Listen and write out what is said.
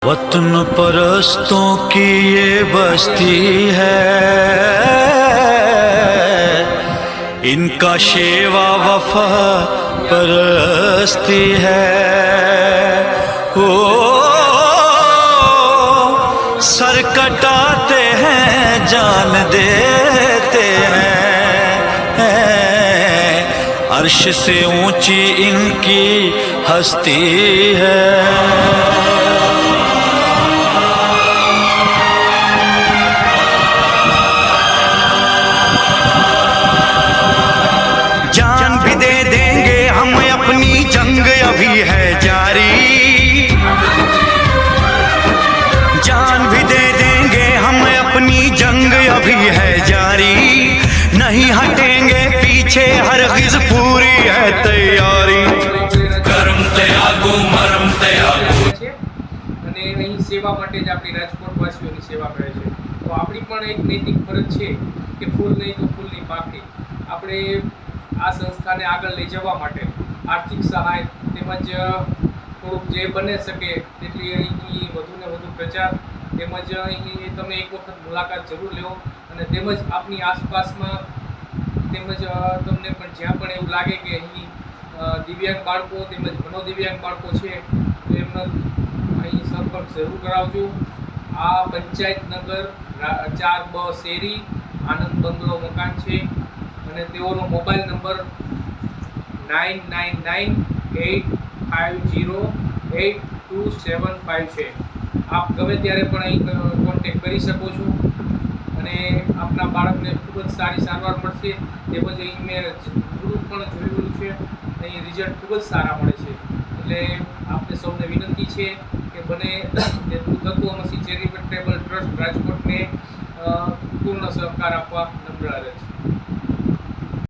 वतन परस्तों की ये बस्ती है, इनका शेवा वफा परस्ती है। ओ सर कटाते हैं जान देते हैं, अर्श से ऊंची इनकी हस्ती है। जान भी दे देंगे हम अपनी जंग अभी है जारी, जान भी दे देंगे हम अपनी जंग अभी है जारी, नहीं हटेंगे पीछे हरगिज़ पूरी है तैयारी। करम त्यागो मरम त्यागो છે અને અહીં સેવા માટે જ આપણી રાજકોટવાસીઓની સેવા કરે છે। તો આપણી પણ એક નૈતિક ફરજ છે કે ફૂલ નહીં તો ફૂલની પાકડી આપણે આ સંસ્થાને આગળ લઈ જવા માટે આર્થિક સહાય તેમજ થોડુંક જે બને શકે તેટલી અહીંની વધુને વધુ પ્રચાર તેમજ અહીં તમે એક વખત મુલાકાત જરૂર લેવો અને તેમજ આપની આસપાસમાં તેમજ તમને પણ જ્યાં પણ એવું લાગે કે અહીં દિવ્યાંગ બાળકો તેમજ મનોદિવ્યાંગ બાળકો છે તો એમનો અહીં સંપર્ક જરૂર કરાવજો। આ પંચાયત નગર 4 બ શેરી આનંદ બંગલો મકાન છે અને તેઓનો મોબાઈલ નંબર 9998508275 છે। આપ ગમે ત્યારે પણ અહીં કોન્ટેક્ટ કરી શકો છો અને આપના બાળકને ખૂબ જ સારી સારવાર મળશે તેમજ અહીં મેં થોડુંક પણ જોયેલું છે અહીં રિઝલ્ટ ખૂબ જ સારા મળે છે। એટલે આપને સૌને વિનંતી છે કે બને તેટલું તત્વમસી ચેરિટેબલ ટ્રસ્ટ રાજકોટને પૂર્ણ સહકાર આપવા નમ્ર આગ્રહ છે।